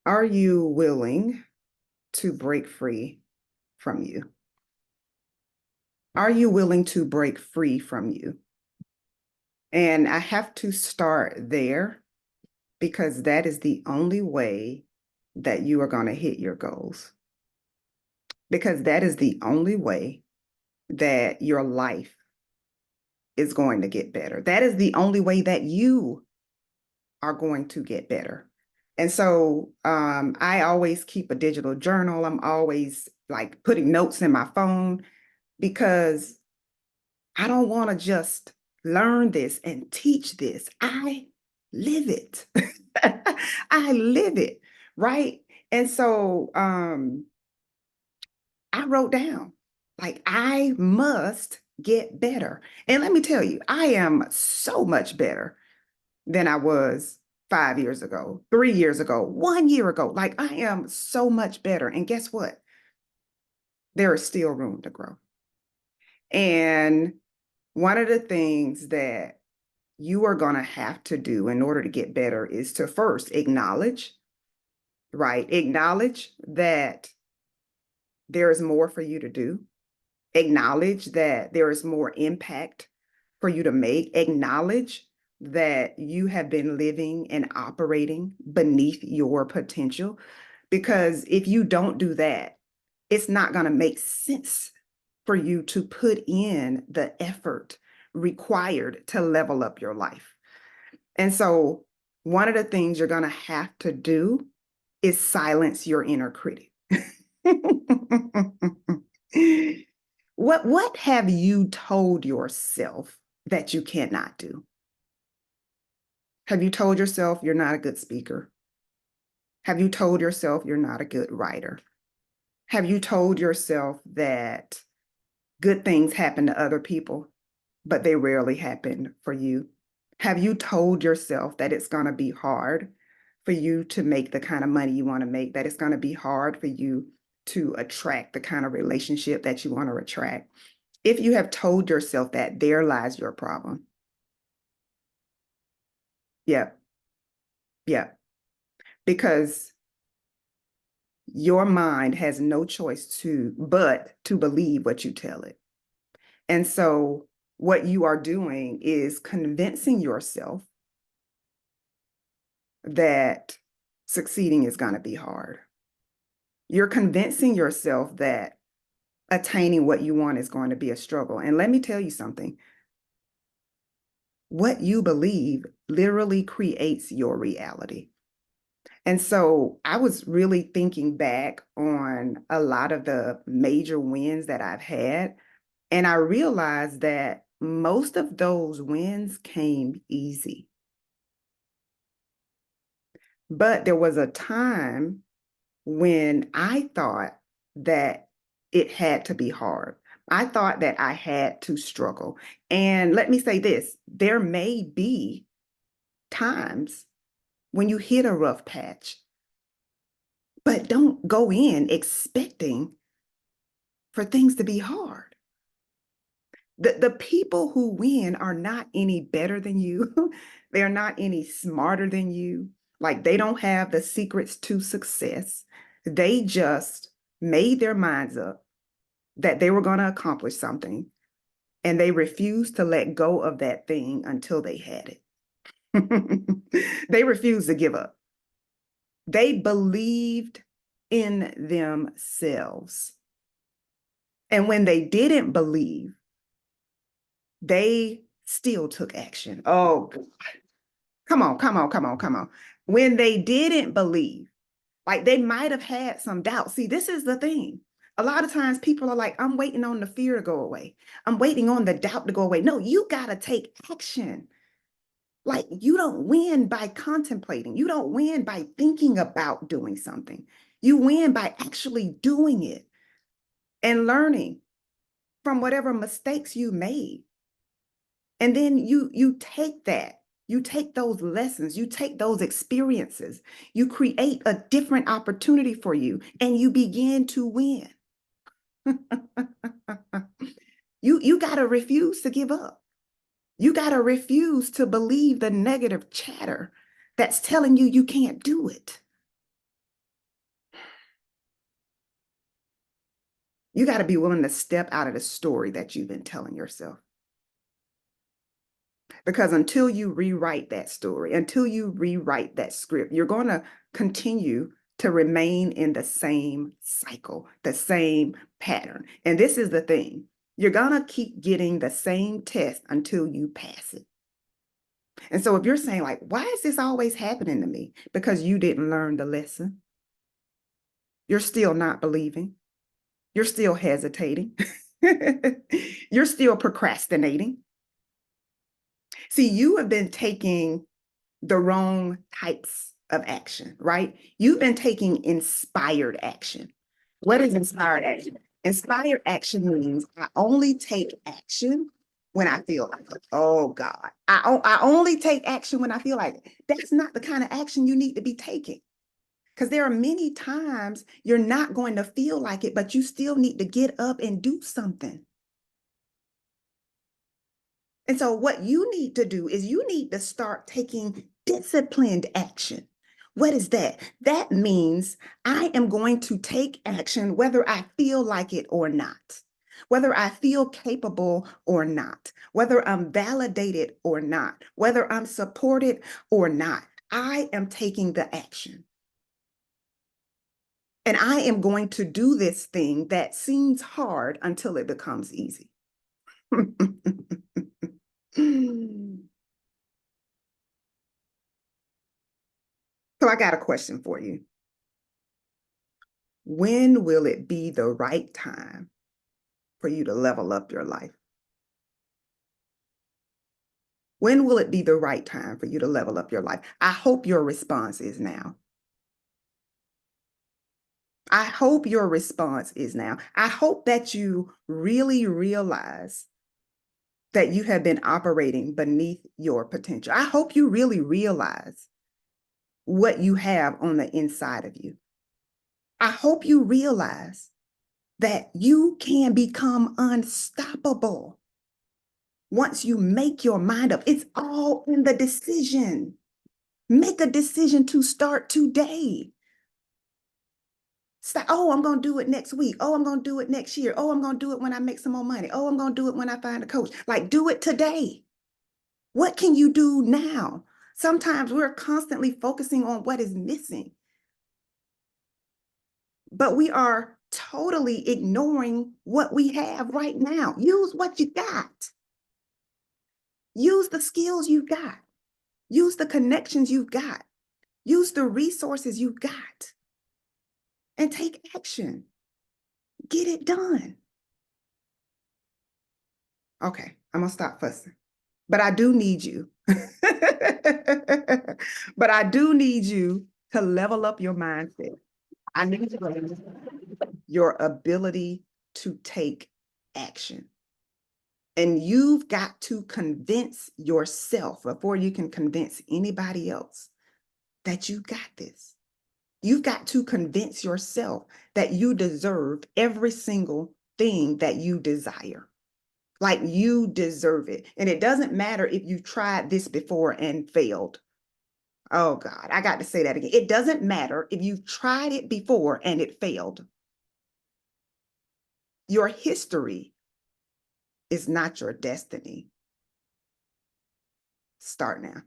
Are you willing to break free from you? Are you willing to break free from you? And I have to start there because that is the only way that you are going to hit your goals. Because that is the only way that your life is going to get better. That is the only way that you are going to get better. And so I always keep a digital journal. I'm always like putting notes in my phone because I don't want to just learn this and teach this. I live it. I live it, right? And so I wrote down, like, I must get better. And let me tell you, I am so much better than I was 5 years ago, 3 years ago, 1 year ago. Like, I am so much better. And guess what? There is still room to grow. And one of the things that you are going to have to do in order to get better is to first acknowledge, right? Acknowledge that there is more for you to do. Acknowledge that there is more impact for you to make. Acknowledge that you have been living and operating beneath your potential. Because if you don't do that, it's not going to make sense for you to put in the effort required to level up your life. And so, one of the things you're going to have to do is silence your inner critic. What have you told yourself that you cannot do? Have you told yourself you're not a good speaker? Have you told yourself you're not a good writer? Have you told yourself that good things happen to other people, but they rarely happen for you? Have you told yourself that it's going to be hard for you to make the kind of money you want to make, that it's going to be hard for you to attract the kind of relationship that you want to attract? If you have told yourself that, there lies your problem. Yeah, yeah. Because your mind has no choice but to believe what you tell it. And so what you are doing is convincing yourself that succeeding is going to be hard. You're convincing yourself that attaining what you want is going to be a struggle. And let me tell you something. What you believe literally creates your reality. And so I was really thinking back on a lot of the major wins that I've had. And I realized that most of those wins came easy. But there was a time when I thought that it had to be hard. I thought that I had to struggle. And let me say this, there may be times when you hit a rough patch, but don't go in expecting for things to be hard. The people who win are not any better than you. They're not any smarter than you. Like, they don't have the secrets to success. They just made their minds up that they were going to accomplish something, and they refused to let go of that thing until they had it. They refused to give up. They believed in themselves. And when they didn't believe, they still took action. Oh, come on, come on, come on, come on. When they didn't believe, like, they might have had some doubt. See, this is the thing. A lot of times people are like, I'm waiting on the fear to go away. I'm waiting on the doubt to go away. No, you got to take action. Like, you don't win by contemplating. You don't win by thinking about doing something. You win by actually doing it and learning from whatever mistakes you made. And then you take that, you take those lessons, you take those experiences, you create a different opportunity for you, and you begin to win. You got to refuse to give up. You got to refuse to believe the negative chatter that's telling you you can't do it. You got to be willing to step out of the story that you've been telling yourself. Because until you rewrite that story, until you rewrite that script, you're going to continue to remain in the same cycle, the same pattern. And this is the thing, you're going to keep getting the same test until you pass it. And so if you're saying, like, why is this always happening to me? Because you didn't learn the lesson. You're still not believing. You're still hesitating. You're still procrastinating. See, you have been taking the wrong types of action, right? You've been taking inspired action. What is inspired action? Inspired action means I only take action when I feel like it. Oh God. I only take action when I feel like it. That's not the kind of action you need to be taking. Because there are many times you're not going to feel like it, but you still need to get up and do something. And so, what you need to do is you need to start taking disciplined action. What is that? That means I am going to take action whether I feel like it or not, whether I feel capable or not, whether I'm validated or not, whether I'm supported or not. I am taking the action. And I am going to do this thing that seems hard until it becomes easy. So I got a question for you. When will it be the right time for you to level up your life? When will it be the right time for you to level up your life? I hope your response is now. I hope your response is now. I hope that you really realize that you have been operating beneath your potential. I hope you really realize what you have on the inside of you. I hope you realize that you can become unstoppable once you make your mind up. It's all in the decision. Make a decision to start today. Stop, oh, I'm going to do it next week. Oh, I'm going to do it next year. Oh, I'm going to do it when I make some more money. Oh, I'm going to do it when I find a coach. Like, do it today. What can you do now? Sometimes we're constantly focusing on what is missing, but we are totally ignoring what we have right now. Use what you got. Use the skills you got. Use the connections you've got. Use the resources you've got and take action. Get it done. Okay, I'm going to stop fussing. But I do need you. But I do need you to level up your mindset. I need your ability to take action. And you've got to convince yourself before you can convince anybody else that you got this. You've got to convince yourself that you deserve every single thing that you desire. Like you deserve it. And it doesn't matter if you tried this before and failed. Oh God, I got to say that again. It doesn't matter if you tried it before and it failed. Your history is not your destiny. Start now.